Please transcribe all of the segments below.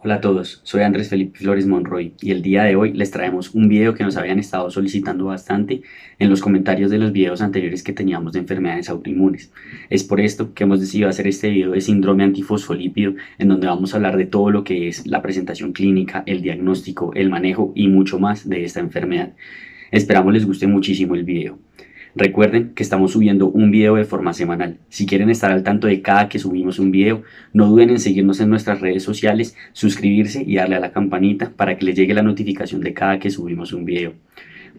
Hola a todos, soy Andrés Felipe Flores Monroy y el día de hoy les traemos un video que nos habían estado solicitando bastante en los comentarios de los videos anteriores que teníamos de enfermedades autoinmunes. Es por esto que hemos decidido hacer este video de síndrome antifosfolípido en donde vamos a hablar de todo lo que es la presentación clínica, el diagnóstico, el manejo y mucho más de esta enfermedad. Esperamos les guste muchísimo el video. Recuerden que estamos subiendo un video de forma semanal. Si quieren estar al tanto de cada que subimos un video, no duden en seguirnos en nuestras redes sociales, suscribirse y darle a la campanita para que les llegue la notificación de cada que subimos un video.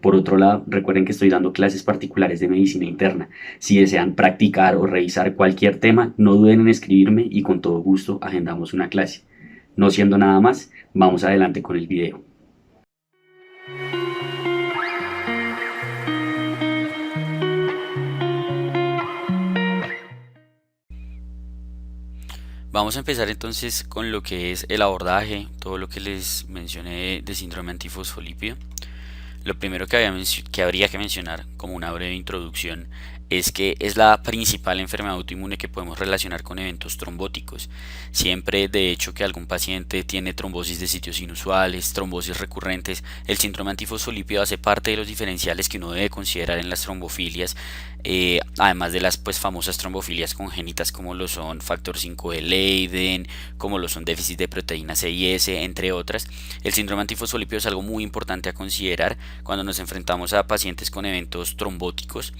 Por otro lado, recuerden que estoy dando clases particulares de medicina interna. Si desean practicar o revisar cualquier tema, no duden en escribirme y con todo gusto agendamos una clase. No siendo nada más, vamos adelante con el video. Vamos a empezar entonces con lo que es el abordaje, todo lo que les mencioné de síndrome antifosfolípido. Lo primero que habría que mencionar como una breve introducción es que es la principal enfermedad autoinmune que podemos relacionar con eventos trombóticos. Siempre, de hecho, que algún paciente tiene trombosis de sitios inusuales, trombosis recurrentes, el síndrome antifosfolípido hace parte de los diferenciales que uno debe considerar en las trombofilias, además de las famosas trombofilias congénitas como lo son factor 5 de Leiden, como lo son déficit de proteína C y S, entre otras. El síndrome antifosfolípido es algo muy importante a considerar cuando nos enfrentamos a pacientes con eventos trombóticos.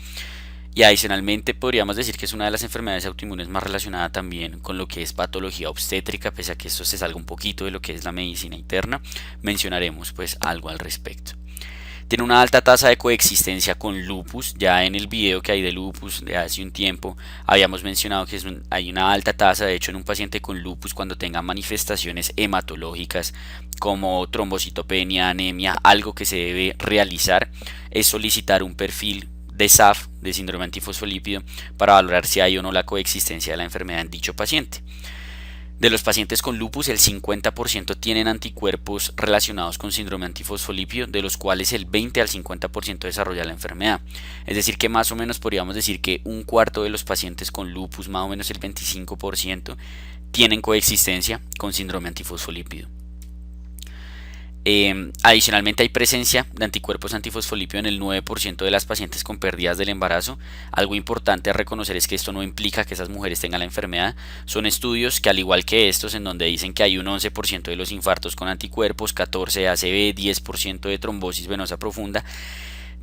Y adicionalmente podríamos decir que es una de las enfermedades autoinmunes más relacionada también con lo que es patología obstétrica, pese a que esto se salga un poquito de lo que es la medicina interna, mencionaremos pues algo al respecto. Tiene una alta tasa de coexistencia con lupus. Ya en el video que hay de lupus de hace un tiempo habíamos mencionado que hay una alta tasa, de hecho en un paciente con lupus cuando tenga manifestaciones hematológicas como trombocitopenia, anemia, algo que se debe realizar es solicitar un perfil de SAF, de síndrome antifosfolípido, para valorar si hay o no la coexistencia de la enfermedad en dicho paciente. De los pacientes con lupus, el 50% tienen anticuerpos relacionados con síndrome antifosfolípido, de los cuales el 20 al 50% desarrolla la enfermedad. Es decir, que más o menos podríamos decir que un cuarto de los pacientes con lupus, más o menos el 25%, tienen coexistencia con síndrome antifosfolípido. Adicionalmente hay presencia de anticuerpos antifosfolípido en el 9% de las pacientes con pérdidas del embarazo. Algo importante a reconocer es que esto no implica que esas mujeres tengan la enfermedad. Son estudios que, al igual que estos, en donde dicen que hay un 11% de los infartos con anticuerpos, 14% de ACV, 10% de trombosis venosa profunda.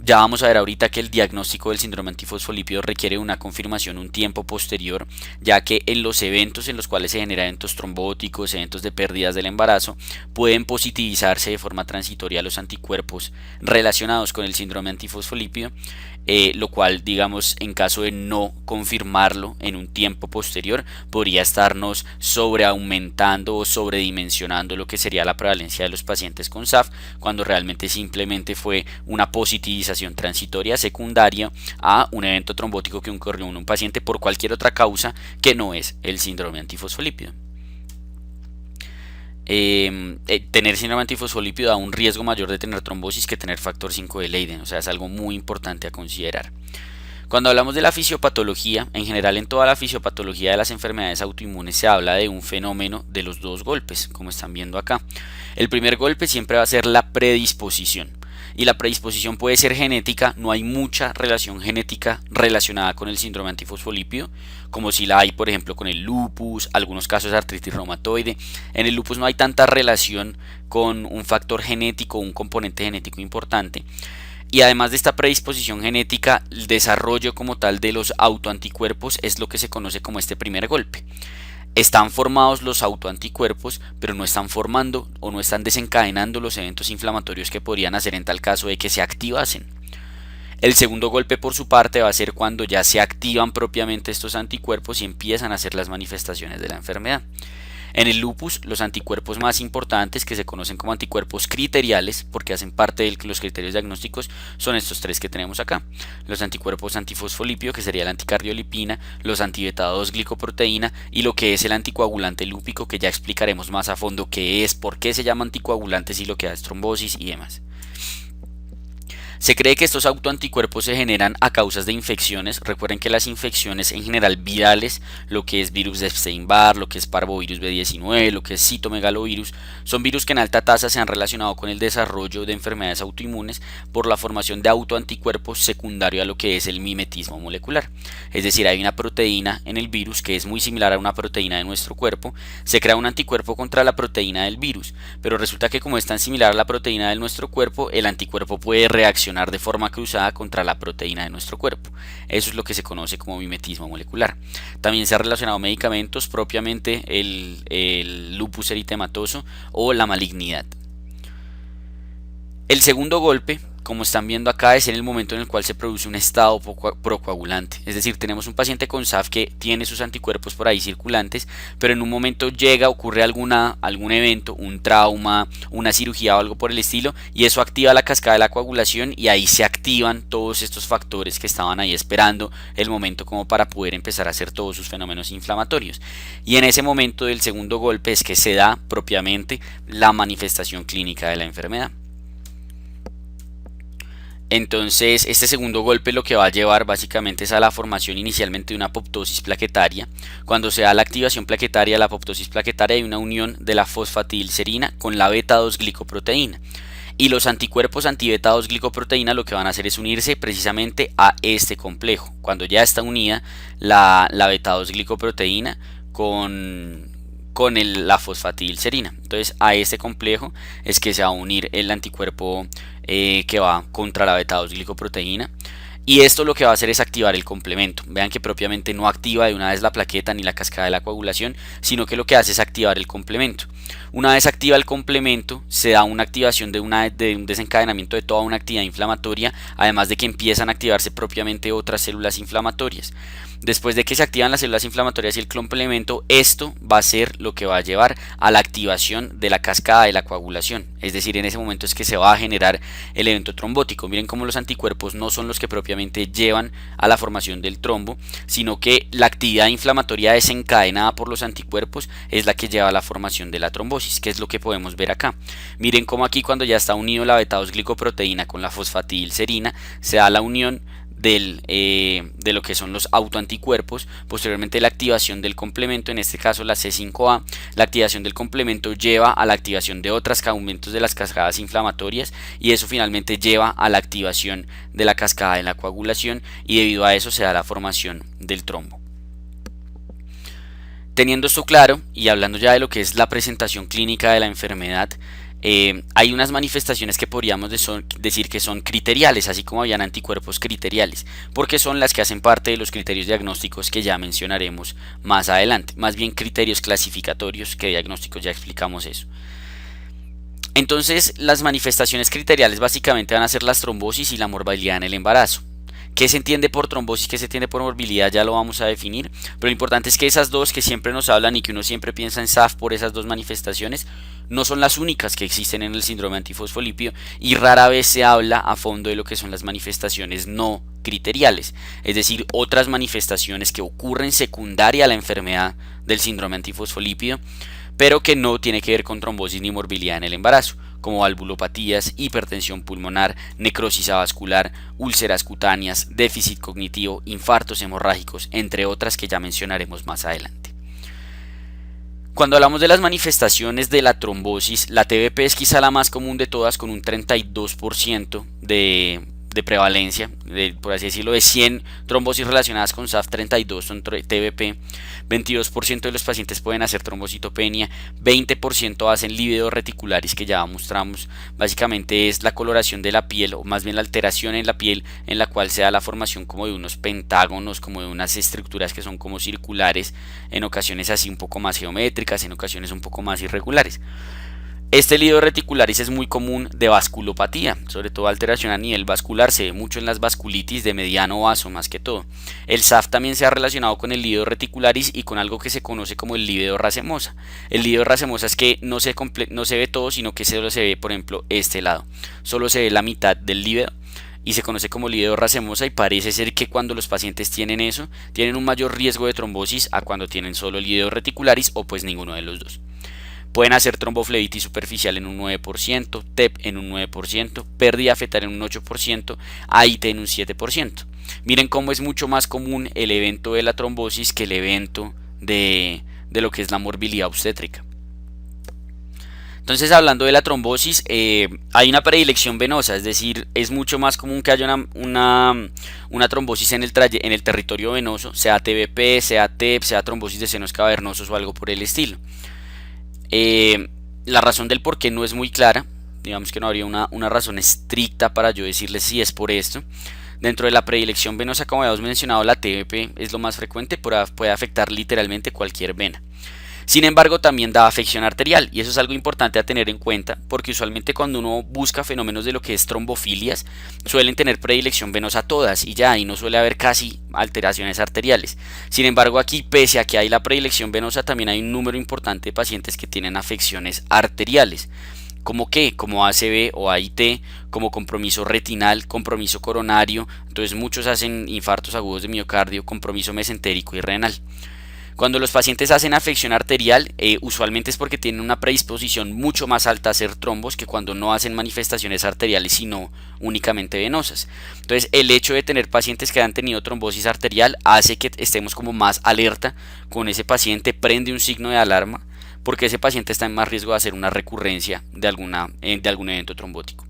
Ya vamos a ver ahorita que el diagnóstico del síndrome antifosfolípido requiere una confirmación un tiempo posterior, ya que en los eventos en los cuales se generan eventos trombóticos, eventos de pérdidas del embarazo, pueden positivizarse de forma transitoria los anticuerpos relacionados con el síndrome antifosfolípido, lo cual, digamos, en caso de no confirmarlo en un tiempo posterior, podría estarnos sobreaumentando o sobredimensionando lo que sería la prevalencia de los pacientes con SAF, cuando realmente simplemente fue una positivización transitoria secundaria a un evento trombótico que ocurrió en un paciente por cualquier otra causa que no es el síndrome antifosfolípido. Tener síndrome antifosfolípido da un riesgo mayor de tener trombosis que tener factor 5 de Leiden, o sea, es algo muy importante a considerar. Cuando hablamos de la fisiopatología, en general en toda la fisiopatología de las enfermedades autoinmunes se habla de un fenómeno de los dos golpes, como están viendo acá. El primer golpe siempre va a ser la predisposición. Y la predisposición puede ser genética, no hay mucha relación genética relacionada con el síndrome antifosfolípido, como si la hay por ejemplo con el lupus, algunos casos de artritis reumatoide. En el lupus no hay tanta relación con un factor genético, un componente genético importante. Y además de esta predisposición genética, el desarrollo como tal de los autoanticuerpos es lo que se conoce como este primer golpe. Están formados los autoanticuerpos, pero no están formando o no están desencadenando los eventos inflamatorios que podrían hacer en tal caso de que se activasen. El segundo golpe por su parte va a ser cuando ya se activan propiamente estos anticuerpos y empiezan a hacer las manifestaciones de la enfermedad. En el lupus, los anticuerpos más importantes, que se conocen como anticuerpos criteriales, porque hacen parte de los criterios diagnósticos, son estos tres que tenemos acá. Los anticuerpos antifosfolípido, que sería la anticardiolipina, los antibeta 2 glicoproteína y lo que es el anticoagulante lúpico, que ya explicaremos más a fondo qué es, por qué se llama anticoagulante, si lo que da es trombosis y demás. Se cree que estos autoanticuerpos se generan a causas de infecciones. Recuerden que las infecciones en general virales, lo que es virus de Epstein-Barr, lo que es parvovirus B19, lo que es citomegalovirus, son virus que en alta tasa se han relacionado con el desarrollo de enfermedades autoinmunes por la formación de autoanticuerpos secundario a lo que es el mimetismo molecular. Es decir, hay una proteína en el virus que es muy similar a una proteína de nuestro cuerpo, se crea un anticuerpo contra la proteína del virus, pero resulta que como es tan similar a la proteína de nuestro cuerpo, el anticuerpo puede reaccionar de forma cruzada contra la proteína de nuestro cuerpo. Eso es lo que se conoce como mimetismo molecular. También se ha relacionado medicamentos, propiamente el lupus eritematoso o la malignidad. El segundo golpe, como están viendo acá, es en el momento en el cual se produce un estado procoagulante. Es decir, tenemos un paciente con SAF que tiene sus anticuerpos por ahí circulantes, pero en un momento ocurre algún evento, un trauma, una cirugía o algo por el estilo, y eso activa la cascada de la coagulación y ahí se activan todos estos factores que estaban ahí esperando el momento como para poder empezar a hacer todos sus fenómenos inflamatorios. Y en ese momento del segundo golpe es que se da propiamente la manifestación clínica de la enfermedad. Entonces este segundo golpe lo que va a llevar básicamente es a la formación inicialmente de una apoptosis plaquetaria. Cuando se da la activación plaquetaria, la apoptosis plaquetaria, hay una unión de la fosfatidilcerina con la beta-2 glicoproteína. Y los anticuerpos anti-beta-2 glicoproteína lo que van a hacer es unirse precisamente a este complejo. Cuando ya está unida la beta-2 glicoproteína con la fosfatidilcerina. Entonces a este complejo es que se va a unir el anticuerpo que va contra la beta-2 glicoproteína. Y esto lo que va a hacer es activar el complemento. Vean que propiamente no activa de una vez la plaqueta ni la cascada de la coagulación, sino que lo que hace es activar el complemento. Una vez activa el complemento, se da una activación de un desencadenamiento de toda una actividad inflamatoria, además de que empiezan a activarse propiamente otras células inflamatorias. Después de que se activan las células inflamatorias y el complemento, esto va a ser lo que va a llevar a la activación de la cascada de la coagulación. Es decir, en ese momento es que se va a generar el evento trombótico. Miren cómo los anticuerpos no son los que propiamente llevan a la formación del trombo, sino que la actividad inflamatoria desencadenada por los anticuerpos es la que lleva a la formación de la trombosis, que es lo que podemos ver acá. Miren cómo aquí, cuando ya está unido la beta-2 glicoproteína con la fosfatidilcerina, se da la unión de lo que son los autoanticuerpos, posteriormente la activación del complemento, en este caso la C5A. La activación del complemento lleva a la activación de otros aumentos de las cascadas inflamatorias y eso finalmente lleva a la activación de la cascada de la coagulación y debido a eso se da la formación del trombo. Teniendo esto claro y hablando ya de lo que es la presentación clínica de la enfermedad, hay unas manifestaciones que podríamos decir que son criteriales, así como habían anticuerpos criteriales, porque son las que hacen parte de los criterios diagnósticos que ya mencionaremos más adelante, más bien criterios clasificatorios que diagnósticos, ya explicamos eso. Entonces las manifestaciones criteriales básicamente van a ser las trombosis y la morbilidad en el embarazo. ¿Qué se entiende por trombosis? ¿Qué se entiende por morbilidad? Ya lo vamos a definir, pero lo importante es que esas dos que siempre nos hablan y que uno siempre piensa en SAF por esas dos manifestaciones no son las únicas que existen en el síndrome antifosfolípido y rara vez se habla a fondo de lo que son las manifestaciones no criteriales, es decir, otras manifestaciones que ocurren secundaria a la enfermedad del síndrome antifosfolípido, pero que no tiene que ver con trombosis ni morbilidad en el embarazo, como valvulopatías, hipertensión pulmonar, necrosis avascular, úlceras cutáneas, déficit cognitivo, infartos hemorrágicos, entre otras que ya mencionaremos más adelante. Cuando hablamos de las manifestaciones de la trombosis, la TBP es quizá la más común de todas, con un 32% de prevalencia, por así decirlo, de 100 trombosis relacionadas con SAF, 32 son TBP, 22% de los pacientes pueden hacer trombocitopenia, 20% hacen lívidos reticulares, que ya mostramos, básicamente es la coloración de la piel, o más bien la alteración en la piel, en la cual se da la formación como de unos pentágonos, como de unas estructuras que son como circulares, en ocasiones así un poco más geométricas, en ocasiones un poco más irregulares. Este lívido reticularis es muy común de vasculopatía, sobre todo alteración a nivel vascular, se ve mucho en las vasculitis de mediano vaso más que todo. El SAF también se ha relacionado con el lívido reticularis y con algo que se conoce como el lívido racemosa. El lívido racemosa es que no se ve todo, sino que solo se ve, por ejemplo, este lado. Solo se ve la mitad del lívido y se conoce como lívido racemosa, y parece ser que cuando los pacientes tienen eso, tienen un mayor riesgo de trombosis a cuando tienen solo el lívido reticularis o pues ninguno de los dos. Pueden hacer tromboflebitis superficial en un 9%, TEP en un 9%, pérdida fetal en un 8%, AIT en un 7%. Miren cómo es mucho más común el evento de la trombosis que el evento de lo que es la morbilidad obstétrica. Entonces, hablando de la trombosis, hay una predilección venosa, es decir, es mucho más común que haya una trombosis en el territorio venoso, sea TBP, sea TEP, sea trombosis de senos cavernosos o algo por el estilo. La razón del por qué no es muy clara, digamos que no habría una razón estricta para yo decirles si es por esto. Dentro de la predilección venosa, como habíamos mencionado, la TBP es lo más frecuente, puede afectar literalmente cualquier vena. Sin embargo, también da afección arterial, y eso es algo importante a tener en cuenta, porque usualmente cuando uno busca fenómenos de lo que es trombofilias, suelen tener predilección venosa todas y ya, y no suele haber casi alteraciones arteriales. Sin embargo, aquí, pese a que hay la predilección venosa, también hay un número importante de pacientes que tienen afecciones arteriales. ¿Como qué? Como ACV o AIT, como compromiso retinal, compromiso coronario, entonces muchos hacen infartos agudos de miocardio, compromiso mesentérico y renal. Cuando los pacientes hacen afección arterial, usualmente es porque tienen una predisposición mucho más alta a hacer trombos que cuando no hacen manifestaciones arteriales sino únicamente venosas. Entonces, el hecho de tener pacientes que han tenido trombosis arterial hace que estemos como más alerta con ese paciente, prende un signo de alarma porque ese paciente está en más riesgo de hacer una recurrencia de algún evento trombótico.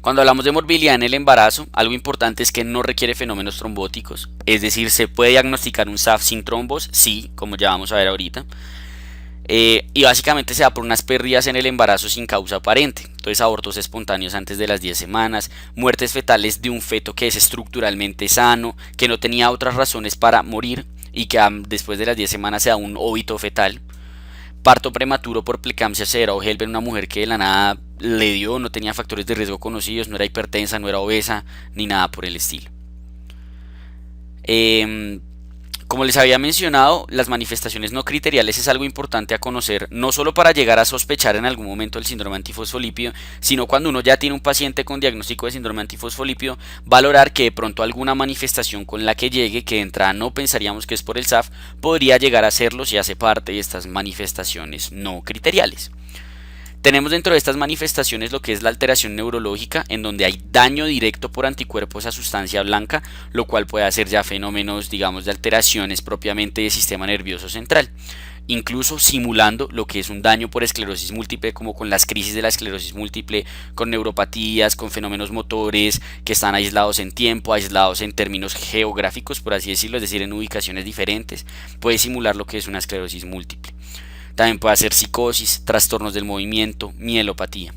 Cuando hablamos de morbilidad en el embarazo, algo importante es que no requiere fenómenos trombóticos, es decir, ¿se puede diagnosticar un SAF sin trombos? Sí, como ya vamos a ver ahorita. Y básicamente se da por unas pérdidas en el embarazo sin causa aparente, entonces abortos espontáneos antes de las 10 semanas, muertes fetales de un feto que es estructuralmente sano, que no tenía otras razones para morir y que después de las 10 semanas se da un óbito fetal. Parto prematuro por preeclampsia severa o HELP en una mujer que de la nada le dio, no tenía factores de riesgo conocidos, no era hipertensa, no era obesa, ni nada por el estilo. Como les había mencionado, las manifestaciones no criteriales es algo importante a conocer, no solo para llegar a sospechar en algún momento el síndrome antifosfolípido, sino cuando uno ya tiene un paciente con diagnóstico de síndrome antifosfolípido, valorar que de pronto alguna manifestación con la que llegue, que de entrada no pensaríamos que es por el SAF, podría llegar a serlo si hace parte de estas manifestaciones no criteriales. Tenemos dentro de estas manifestaciones lo que es la alteración neurológica, en donde hay daño directo por anticuerpos a sustancia blanca, lo cual puede hacer ya fenómenos, digamos, de alteraciones propiamente del sistema nervioso central, incluso simulando lo que es un daño por esclerosis múltiple, como con las crisis de la esclerosis múltiple, con neuropatías, con fenómenos motores que están aislados en tiempo, aislados en términos geográficos, por así decirlo, es decir, en ubicaciones diferentes, puede simular lo que es una esclerosis múltiple. También puede hacer psicosis, trastornos del movimiento, mielopatía.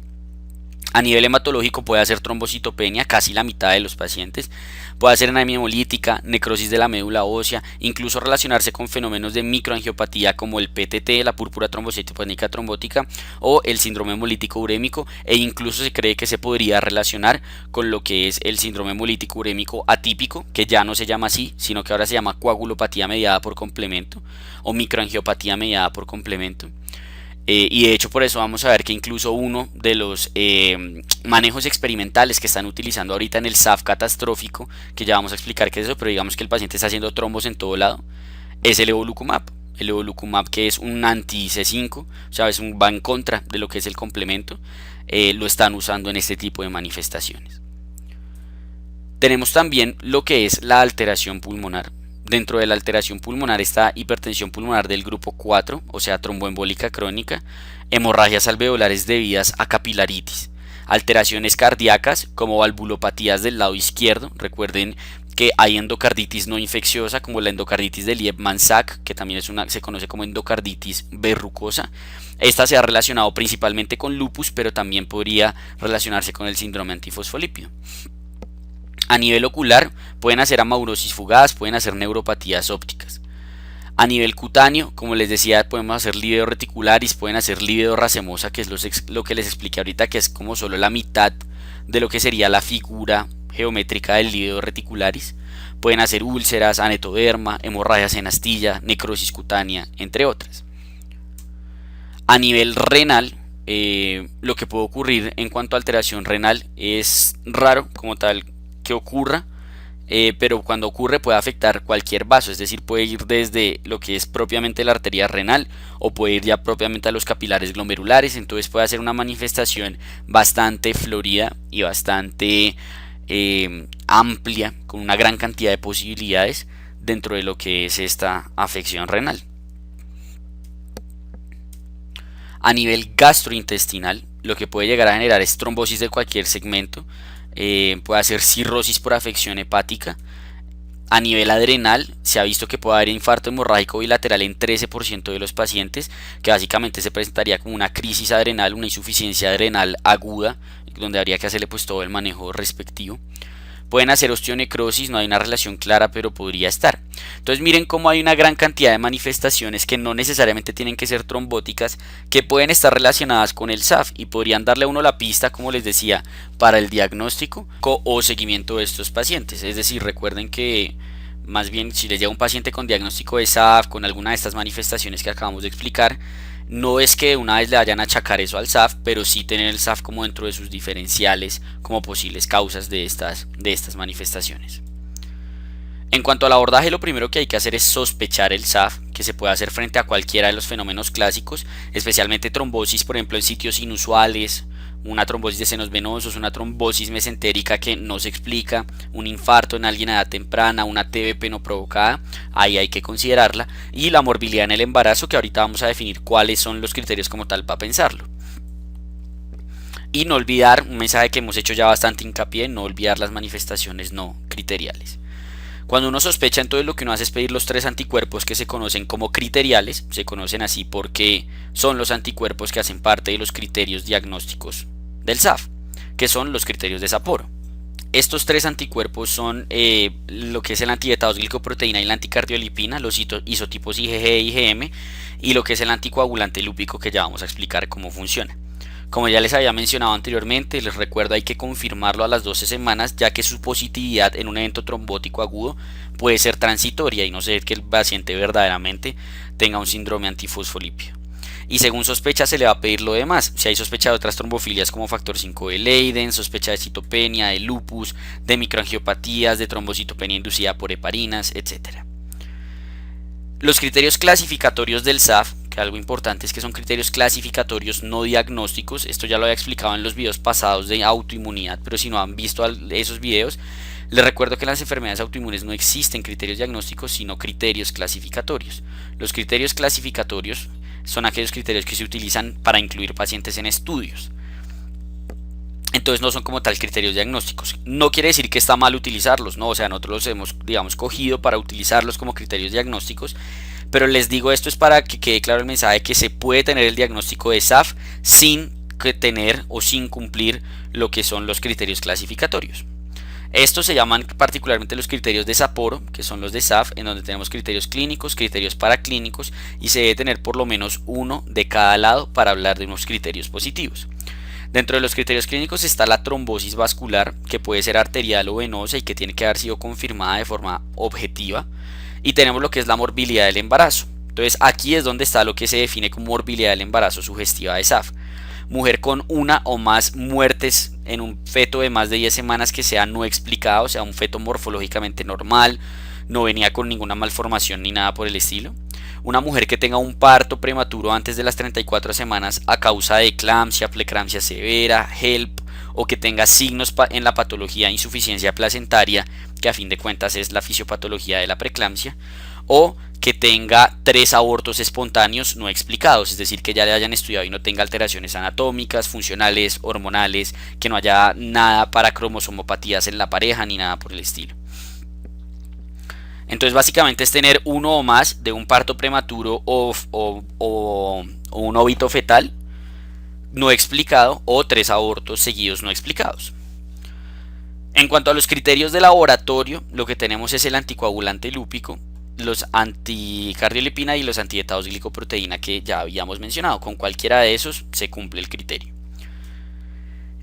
A nivel hematológico puede hacer trombocitopenia, casi la mitad de los pacientes. Puede hacer anemia hemolítica, necrosis de la médula ósea, incluso relacionarse con fenómenos de microangiopatía como el PTT, la púrpura trombocitopénica trombótica, o el síndrome hemolítico urémico, e incluso se cree que se podría relacionar con lo que es el síndrome hemolítico urémico atípico, que ya no se llama así, sino que ahora se llama coagulopatía mediada por complemento, o microangiopatía mediada por complemento. Y de hecho por eso vamos a ver que incluso uno de los manejos experimentales que están utilizando ahorita en el SAF catastrófico, que ya vamos a explicar qué es eso, pero digamos que el paciente está haciendo trombos en todo lado, es el evolucumab. El evolucumab, que es un anti-C5, o sea, va en contra de lo que es el complemento, lo están usando en este tipo de manifestaciones. Tenemos también lo que es la alteración pulmonar. Dentro de la alteración pulmonar está hipertensión pulmonar del grupo 4, o sea, tromboembólica crónica, hemorragias alveolares debidas a capilaritis, alteraciones cardíacas como valvulopatías del lado izquierdo. Recuerden que hay endocarditis no infecciosa como la endocarditis de Liebman-Sack, que también se conoce como endocarditis verrucosa. Esta se ha relacionado principalmente con lupus, pero también podría relacionarse con el síndrome antifosfolípido. A nivel ocular pueden hacer amaurosis fugaz, pueden hacer neuropatías ópticas. A nivel cutáneo, como les decía, podemos hacer lívido reticularis, pueden hacer lívido racemosa, que es lo que les expliqué ahorita, que es como solo la mitad de lo que sería la figura geométrica del lívido reticularis. Pueden hacer úlceras, anetoderma, hemorragias en astilla, necrosis cutánea, entre otras. A nivel renal, lo que puede ocurrir en cuanto a alteración renal es raro como tal que ocurra, pero cuando ocurre puede afectar cualquier vaso, es decir, puede ir desde lo que es propiamente la arteria renal o puede ir ya propiamente a los capilares glomerulares, entonces puede hacer una manifestación bastante florida y bastante amplia, con una gran cantidad de posibilidades dentro de lo que es esta afección renal. A nivel gastrointestinal, lo que puede llegar a generar es trombosis de cualquier segmento, puede hacer cirrosis por afección hepática. A nivel adrenal, se ha visto que puede haber infarto hemorrágico bilateral en 13% de los pacientes, que básicamente se presentaría como una crisis adrenal, una insuficiencia adrenal aguda, donde habría que hacerle pues todo el manejo respectivo. Pueden hacer osteonecrosis, no hay una relación clara, pero podría estar. Entonces miren cómo hay una gran cantidad de manifestaciones que no necesariamente tienen que ser trombóticas, que pueden estar relacionadas con el SAF y podrían darle a uno la pista, como les decía, para el diagnóstico o seguimiento de estos pacientes. Es decir, recuerden que más bien si les llega un paciente con diagnóstico de SAF, con alguna de estas manifestaciones que acabamos de explicar, no es que de una vez le vayan a achacar eso al SAF, pero sí tener el SAF como dentro de sus diferenciales como posibles causas de estas manifestaciones. En cuanto al abordaje, lo primero que hay que hacer es sospechar el SAF, que se puede hacer frente a cualquiera de los fenómenos clásicos, especialmente trombosis, por ejemplo, en sitios inusuales, una trombosis de senos venosos, una trombosis mesentérica que no se explica, un infarto en alguien a edad temprana, una TBP no provocada, ahí hay que considerarla, y la morbilidad en el embarazo, que ahorita vamos a definir cuáles son los criterios como tal para pensarlo. Y no olvidar, un mensaje que hemos hecho ya bastante hincapié, no olvidar las manifestaciones no criteriales. Cuando uno sospecha, entonces lo que uno hace es pedir los 3 anticuerpos que se conocen como criteriales, se conocen así porque son los anticuerpos que hacen parte de los criterios diagnósticos del SAF, que son los criterios de Sapporo. Estos 3 anticuerpos son lo que es el antibeta-2-glicoproteína y la anticardiolipina, los isotipos IgG e IgM, y lo que es el anticoagulante lúpico, que ya vamos a explicar cómo funciona. Como ya les había mencionado anteriormente, les recuerdo hay que confirmarlo a las 12 semanas, ya que su positividad en un evento trombótico agudo puede ser transitoria y no ser que el paciente verdaderamente tenga un síndrome antifosfolípido. Y según sospecha se le va a pedir lo demás, si hay sospecha de otras trombofilias como factor 5 de Leiden, sospecha de citopenia, de lupus, de microangiopatías, de trombocitopenia inducida por heparinas, etc. Los criterios clasificatorios del SAF, que algo importante es que son criterios clasificatorios no diagnósticos, esto ya lo había explicado en los videos pasados de autoinmunidad, pero si no han visto esos videos, les recuerdo que en las enfermedades autoinmunes no existen criterios diagnósticos, sino criterios clasificatorios. Los criterios clasificatorios son aquellos criterios que se utilizan para incluir pacientes en estudios. Entonces no son como tal criterios diagnósticos. No quiere decir que está mal utilizarlos, no, o sea, nosotros los hemos, digamos, cogido para utilizarlos como criterios diagnósticos, pero les digo esto es para que quede claro el mensaje que se puede tener el diagnóstico de SAF sin tener o sin cumplir lo que son los criterios clasificatorios. Estos se llaman particularmente los criterios de Sapporo, que son los de SAF, en donde tenemos criterios clínicos, criterios paraclínicos, y se debe tener por lo menos uno de cada lado para hablar de unos criterios positivos. Dentro de los criterios clínicos está la trombosis vascular, que puede ser arterial o venosa y que tiene que haber sido confirmada de forma objetiva. Y tenemos lo que es la morbilidad del embarazo. Entonces aquí es donde está lo que se define como morbilidad del embarazo sugestiva de SAF. Mujer con una o más muertes en un feto de más de 10 semanas que sea no explicado, o sea, un feto morfológicamente normal, no venía con ninguna malformación ni nada por el estilo. Una mujer que tenga un parto prematuro antes de las 34 semanas a causa de eclampsia, preeclampsia severa, HELP, o que tenga signos en la patología de insuficiencia placentaria, que a fin de cuentas es la fisiopatología de la preeclampsia, o que tenga 3 abortos espontáneos no explicados, es decir, que ya le hayan estudiado y no tenga alteraciones anatómicas, funcionales, hormonales, que no haya nada para cromosomopatías en la pareja ni nada por el estilo. Entonces básicamente es tener uno o más de un parto prematuro o un óbito fetal no explicado o 3 abortos seguidos no explicados. En cuanto a los criterios de laboratorio, lo que tenemos es el anticoagulante lúpico, los anticardiolipina y los antibeta-2-glicoproteína que ya habíamos mencionado. Con cualquiera de esos se cumple el criterio.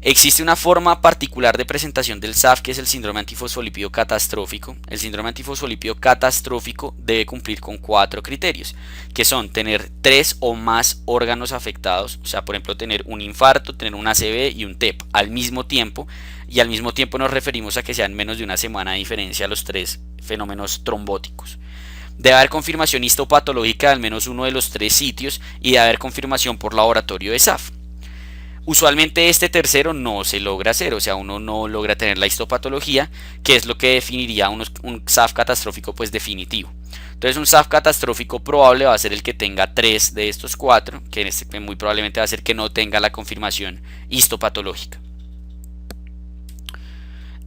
Existe una forma particular de presentación del SAF que es el síndrome antifosfolípido catastrófico. El síndrome antifosfolípido catastrófico debe cumplir con 4 criterios, que son tener 3 o más órganos afectados, o sea, por ejemplo, tener un infarto, tener un ACV y un TEP al mismo tiempo, y al mismo tiempo nos referimos a que sean menos de una semana de diferencia los 3 fenómenos trombóticos. Debe haber confirmación histopatológica de al menos uno de los 3 sitios y debe haber confirmación por laboratorio de SAF. Usualmente este tercero no se logra hacer, o sea, uno no logra tener la histopatología, que es lo que definiría un SAF catastrófico pues definitivo. Entonces un SAF catastrófico probable va a ser el que tenga 3 de estos 4, que muy probablemente va a ser que no tenga la confirmación histopatológica.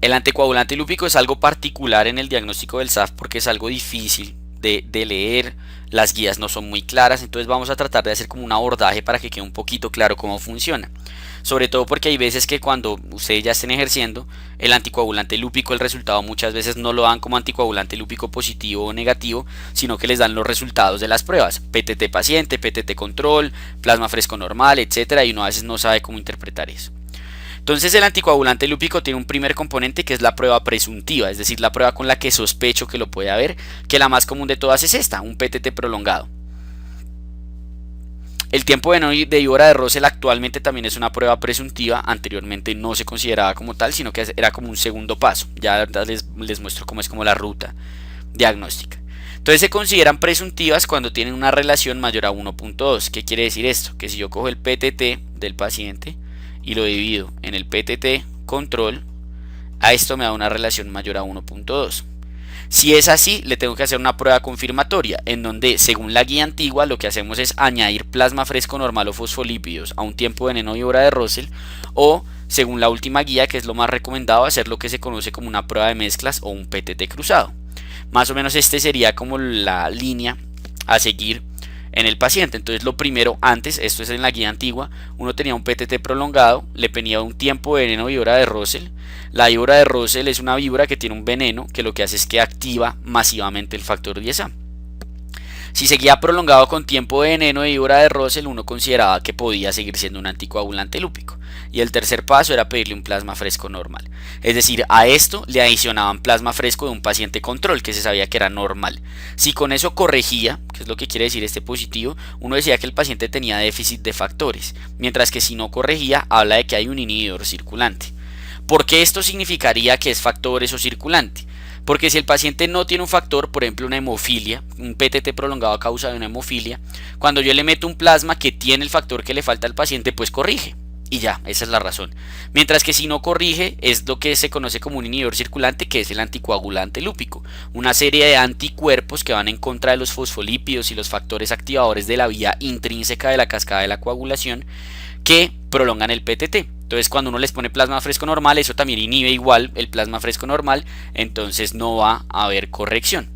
El anticoagulante lúpico es algo particular en el diagnóstico del SAF porque es algo difícil de leer, las guías no son muy claras, entonces vamos a tratar de hacer como un abordaje para que quede un poquito claro cómo funciona. Sobre todo porque hay veces que cuando ustedes ya estén ejerciendo el anticoagulante lúpico, el resultado muchas veces no lo dan como anticoagulante lúpico positivo o negativo, sino que les dan los resultados de las pruebas, PTT paciente, PTT control, plasma fresco normal, etcétera, y uno a veces no sabe cómo interpretar eso. Entonces el anticoagulante lúpico tiene un primer componente que es la prueba presuntiva, es decir, la prueba con la que sospecho que lo puede haber, que la más común de todas es esta, un PTT prolongado. El tiempo de víbora de Russell actualmente también es una prueba presuntiva, anteriormente no se consideraba como tal, sino que era como un segundo paso, ya les muestro cómo es como la ruta diagnóstica. Entonces se consideran presuntivas cuando tienen una relación mayor a 1.2. ¿Qué quiere decir esto? Que si yo cojo el PTT del paciente y lo divido en el PTT control, a esto me da una relación mayor a 1.2. Si es así, le tengo que hacer una prueba confirmatoria, en donde según la guía antigua lo que hacemos es añadir plasma fresco normal o fosfolípidos a un tiempo de víbora de Russell, o según la última guía, que es lo más recomendado, hacer lo que se conoce como una prueba de mezclas o un PTT cruzado. Más o menos este sería como la línea a seguir en el paciente. Entonces lo primero, antes, esto es en la guía antigua, uno tenía un PTT prolongado, le pedía un tiempo de víbora de Russell. La víbora de Russell es una víbora que tiene un veneno que lo que hace es que activa masivamente el factor 10A. Si seguía prolongado con tiempo de víbora de Russell, uno consideraba que podía seguir siendo un anticoagulante lúpico. Y el tercer paso era pedirle un plasma fresco normal. Es decir, a esto le adicionaban plasma fresco de un paciente control que se sabía que era normal. Si con eso corregía, que es lo que quiere decir este positivo, uno decía que el paciente tenía déficit de factores. Mientras que si no corregía, habla de que hay un inhibidor circulante. ¿Por qué esto significaría que es factores o circulante? Porque si el paciente no tiene un factor, por ejemplo una hemofilia, un PTT prolongado a causa de una hemofilia, cuando yo le meto un plasma que tiene el factor que le falta al paciente, pues corrige. Y ya, esa es la razón. Mientras que si no corrige, es lo que se conoce como un inhibidor circulante, que es el anticoagulante lúpico. Una serie de anticuerpos que van en contra de los fosfolípidos y los factores activadores de la vía intrínseca de la cascada de la coagulación, que prolongan el PTT. Entonces cuando uno les pone plasma fresco normal, eso también inhibe igual el plasma fresco normal, entonces no va a haber corrección.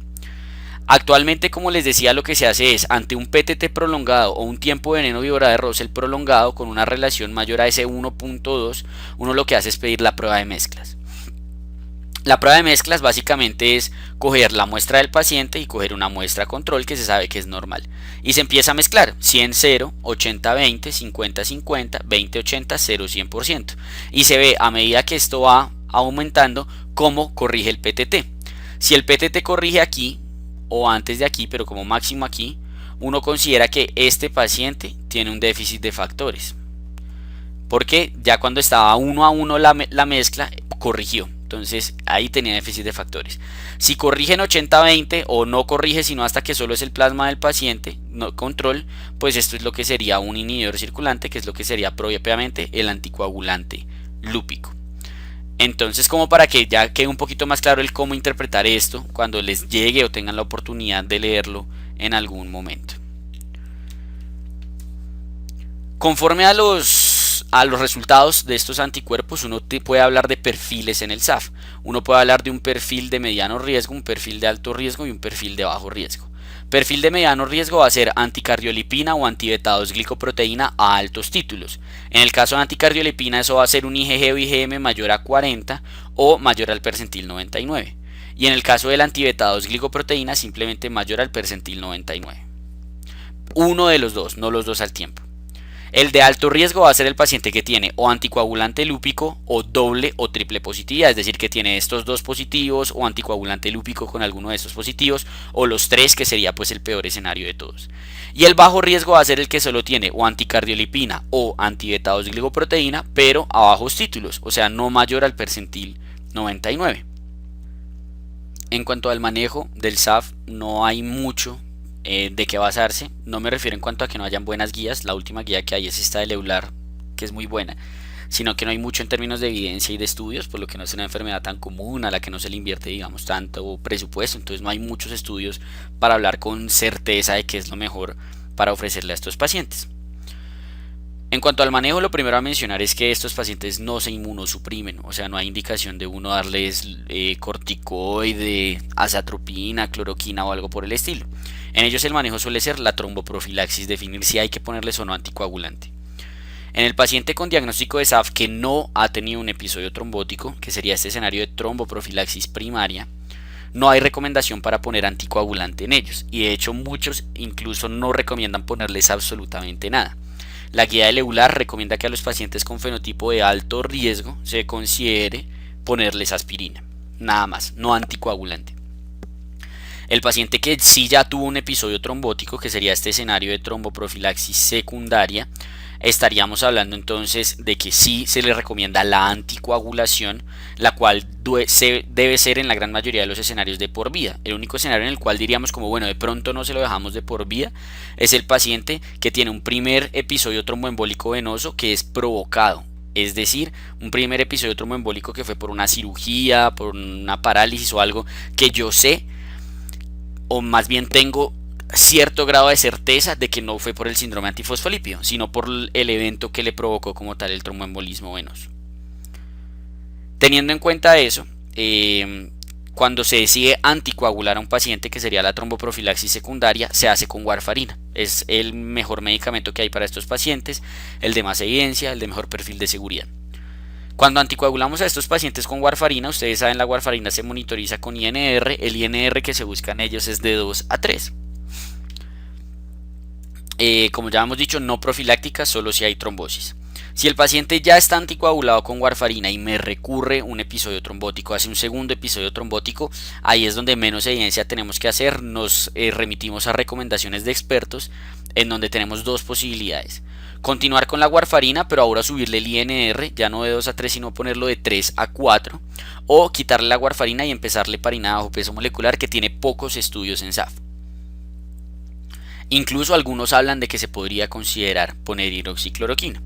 Actualmente, como les decía, lo que se hace es, ante un PTT prolongado o un tiempo de víbora de Russell prolongado con una relación mayor a ese 1.2, uno lo que hace es pedir la prueba de mezclas. La prueba de mezclas básicamente es coger la muestra del paciente y coger una muestra control que se sabe que es normal. Y se empieza a mezclar 100-0, 80-20, 50-50, 20-80, 0-100%. Y se ve a medida que esto va aumentando cómo corrige el PTT. Si el PTT corrige aquí o antes de aquí, pero como máximo aquí, uno considera que este paciente tiene un déficit de factores. Porque ya cuando estaba 1 a 1 la mezcla, corrigió. Entonces ahí tenía déficit de factores. Si corrige en 80-20 o no corrige sino hasta que solo es el plasma del paciente, no control, pues esto es lo que sería un inhibidor circulante, que es lo que sería propiamente el anticoagulante lúpico. Entonces, como para que ya quede un poquito más claro el cómo interpretar esto cuando les llegue o tengan la oportunidad de leerlo en algún momento. Conforme a los resultados de estos anticuerpos, uno puede hablar de perfiles en el SAF. Uno puede hablar de un perfil de mediano riesgo, un perfil de alto riesgo y un perfil de bajo riesgo. Perfil de mediano riesgo va a ser anticardiolipina o antibeta 2-glicoproteína a altos títulos. En el caso de anticardiolipina, eso va a ser un IgG o IgM mayor a 40 o mayor al percentil 99. Y en el caso del antibeta 2-glicoproteína, simplemente mayor al percentil 99. Uno de los dos, no los dos al tiempo. El de alto riesgo va a ser el paciente que tiene o anticoagulante lúpico o doble o triple positividad, es decir, que tiene estos dos positivos o anticoagulante lúpico con alguno de estos positivos o los tres, que sería pues el peor escenario de todos. Y el bajo riesgo va a ser el que solo tiene o anticardiolipina o antibeta-2-glicoproteína, pero a bajos títulos, o sea, no mayor al percentil 99. En cuanto al manejo del SAF, no hay mucho de qué basarse. No me refiero en cuanto a que no hayan buenas guías, la última guía que hay es esta de Eular, que es muy buena, sino que no hay mucho en términos de evidencia y de estudios, por lo que no es una enfermedad tan común a la que no se le invierte, digamos, tanto presupuesto. Entonces no hay muchos estudios para hablar con certeza de qué es lo mejor para ofrecerle a estos pacientes. En cuanto al manejo, lo primero a mencionar es que estos pacientes no se inmunosuprimen, o sea, no hay indicación de uno darles corticoide, azatropina, cloroquina o algo por el estilo. En ellos el manejo suele ser la tromboprofilaxis, definir si hay que ponerles o no anticoagulante. En el paciente con diagnóstico de SAF que no ha tenido un episodio trombótico, que sería este escenario de tromboprofilaxis primaria, no hay recomendación para poner anticoagulante en ellos, y de hecho muchos incluso no recomiendan ponerles absolutamente nada. La guía de Eular recomienda que a los pacientes con fenotipo de alto riesgo se considere ponerles aspirina, nada más, no anticoagulante. El paciente que sí ya tuvo un episodio trombótico, que sería este escenario de tromboprofilaxis secundaria, estaríamos hablando entonces de que sí se le recomienda la anticoagulación, la cual debe ser en la gran mayoría de los escenarios de por vida. El único escenario en el cual diríamos como bueno, de pronto no se lo dejamos de por vida, es el paciente que tiene un primer episodio tromboembólico venoso que es provocado. Es decir, un primer episodio tromboembólico que fue por una cirugía, por una parálisis o algo que yo sé, o más bien tengo cierto grado de certeza de que no fue por el síndrome antifosfolípido, sino por el evento que le provocó como tal el tromboembolismo venoso. Teniendo en cuenta eso, cuando se decide anticoagular a un paciente, que sería la tromboprofilaxis secundaria, se hace con warfarina. Es el mejor medicamento que hay para estos pacientes, el de más evidencia, el de mejor perfil de seguridad. Cuando anticoagulamos a estos pacientes con warfarina, ustedes saben, la warfarina se monitoriza con INR. El INR que se busca en ellos es de 2 a 3. Como ya hemos dicho, no profiláctica, solo si hay trombosis. Si el paciente ya está anticoagulado con warfarina y me recurre un episodio trombótico, hace un segundo episodio trombótico, ahí es donde menos evidencia tenemos que hacer. Nos remitimos a recomendaciones de expertos, en donde tenemos dos posibilidades: continuar con la warfarina, pero ahora subirle el INR, ya no de 2 a 3, sino ponerlo de 3 a 4, o quitarle la warfarina y empezarle heparina bajo peso molecular, que tiene pocos estudios en SAF. Incluso algunos hablan de que se podría considerar poner hidroxicloroquina.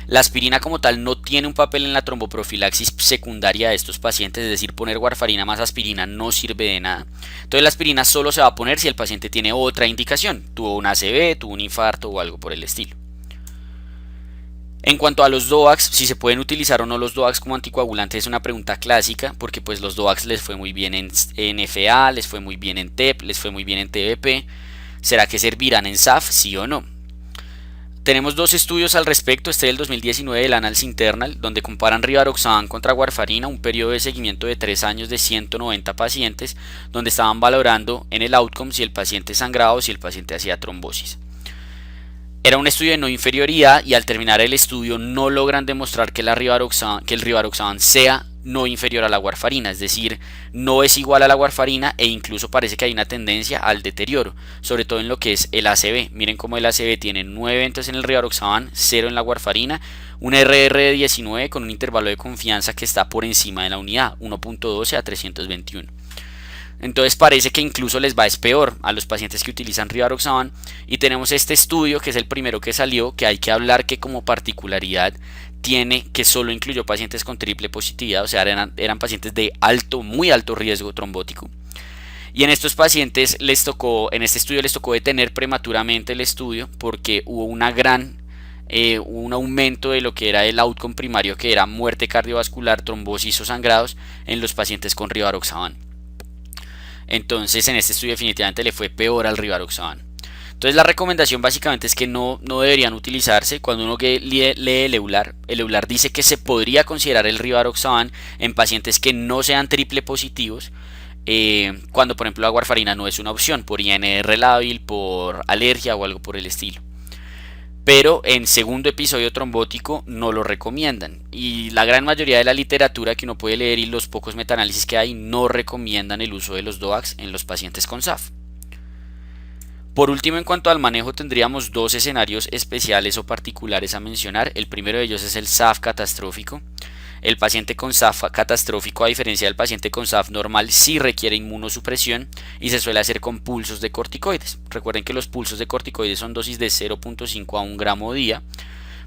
La aspirina como tal no tiene un papel en la tromboprofilaxis secundaria de estos pacientes, es decir, poner warfarina más aspirina no sirve de nada. Entonces la aspirina solo se va a poner si el paciente tiene otra indicación, tuvo un ACV, tuvo un infarto o algo por el estilo. En cuanto a los DOACs, si se pueden utilizar o no los DOACs como anticoagulantes, es una pregunta clásica, porque pues los DOACs les fue muy bien en FA, les fue muy bien en TEP, les fue muy bien en TBP. ¿Será que servirán en SAF, sí o no? Tenemos dos estudios al respecto. Este del 2019 del Annals Internal, donde comparan rivaroxaban contra warfarina, un periodo de seguimiento de 3 años de 190 pacientes, donde estaban valorando en el outcome si el paciente sangraba o si el paciente hacía trombosis. Era un estudio de no inferioridad, y al terminar el estudio no logran demostrar que el rivaroxaban sea no inferior a la warfarina, es decir, no es igual a la warfarina, e incluso parece que hay una tendencia al deterioro, sobre todo en lo que es el ACV. Miren cómo el ACV tiene 9 eventos en el rivaroxaban, 0 en la warfarina, un RR de 19 con un intervalo de confianza que está por encima de la unidad, 1.12 a 321. Entonces parece que incluso les va peor a los pacientes que utilizan rivaroxaban, y tenemos este estudio que es el primero que salió, que hay que hablar que como particularidad tiene que solo incluyó pacientes con triple positividad, o sea eran pacientes de muy alto riesgo trombótico, y en estos pacientes en este estudio les tocó detener prematuramente el estudio porque hubo un aumento de lo que era el outcome primario, que era muerte cardiovascular, trombosis o sangrados en los pacientes con rivaroxaban. Entonces en este estudio definitivamente le fue peor al rivaroxaban. Entonces la recomendación básicamente es que no deberían utilizarse. Cuando uno lee el Eular dice que se podría considerar el rivaroxaban en pacientes que no sean triple positivos, cuando por ejemplo la warfarina no es una opción, por INR lábil, por alergia o algo por el estilo. pero en segundo episodio trombótico no lo recomiendan. Y la gran mayoría de la literatura que uno puede leer y los pocos metaanálisis que hay no recomiendan el uso de los DOACs en los pacientes con SAF. Por último, en cuanto al manejo, tendríamos dos escenarios especiales o particulares a mencionar. El primero de ellos es el SAF catastrófico. El paciente con SAF catastrófico, a diferencia del paciente con SAF normal, sí requiere inmunosupresión y se suele hacer con pulsos de corticoides. Recuerden que los pulsos de corticoides son dosis de 0.5 a 1 gramo día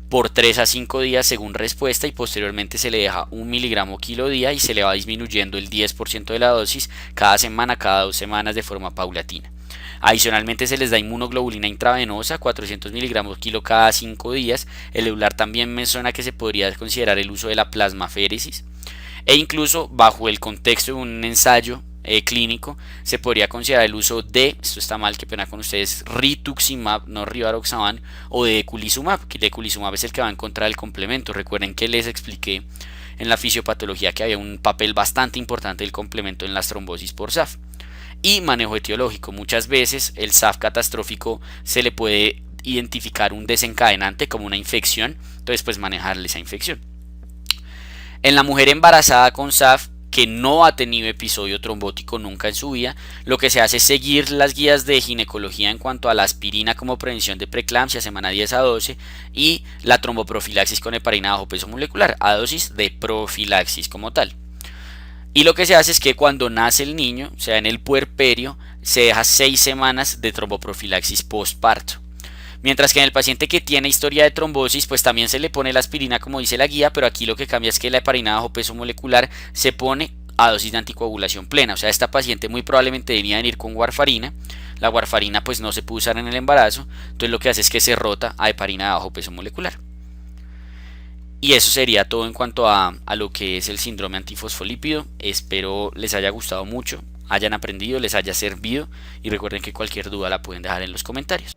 por 3 a 5 días según respuesta, y posteriormente se le deja 1 miligramo kilo día y se le va disminuyendo el 10% de la dosis cada semana, cada 2 semanas de forma paulatina. Adicionalmente se les da inmunoglobulina intravenosa, 400 miligramos kilo cada 5 días. El EULAR también menciona que se podría considerar el uso de la plasmaféresis, e incluso bajo el contexto de un ensayo clínico se podría considerar el uso de, esto está mal, que pena con ustedes, rituximab, no rivaroxaban, o de eculizumab, que el eculizumab es el que va en contra del complemento. Recuerden que les expliqué en la fisiopatología que había un papel bastante importante del complemento en las trombosis por SAF. Y manejo etiológico, muchas veces el SAF catastrófico se le puede identificar un desencadenante como una infección, entonces pues manejarle esa infección. En la mujer embarazada con SAF que no ha tenido episodio trombótico nunca en su vida, lo que se hace es seguir las guías de ginecología en cuanto a la aspirina como prevención de preeclampsia semana 10 a 12 y la tromboprofilaxis con heparina bajo peso molecular a dosis de profilaxis como tal. Y lo que se hace es que cuando nace el niño, o sea en el puerperio, se deja 6 semanas de tromboprofilaxis postparto. Mientras que en el paciente que tiene historia de trombosis, pues también se le pone la aspirina como dice la guía, pero aquí lo que cambia es que la heparina bajo peso molecular se pone a dosis de anticoagulación plena. O sea, esta paciente muy probablemente venía a venir con warfarina. La warfarina pues no se puede usar en el embarazo, entonces lo que hace es que se rota a heparina bajo peso molecular. Y eso sería todo en cuanto a lo que es el síndrome antifosfolípido. Espero les haya gustado mucho, hayan aprendido, les haya servido, y recuerden que cualquier duda la pueden dejar en los comentarios.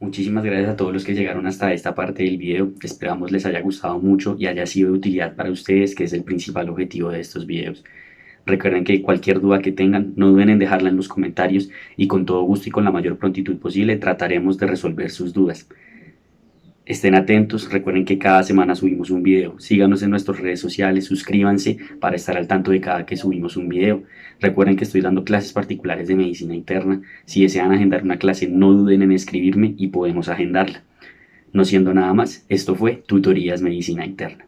Muchísimas gracias a todos los que llegaron hasta esta parte del video. Esperamos les haya gustado mucho y haya sido de utilidad para ustedes, que es el principal objetivo de estos videos. Recuerden que cualquier duda que tengan, no duden en dejarla en los comentarios y con todo gusto y con la mayor prontitud posible trataremos de resolver sus dudas. Estén atentos, recuerden que cada semana subimos un video. Síganos en nuestras redes sociales, suscríbanse para estar al tanto de cada que subimos un video. Recuerden que estoy dando clases particulares de medicina interna. Si desean agendar una clase, no duden en escribirme y podemos agendarla. No siendo nada más, esto fue Tutorías Medicina Interna.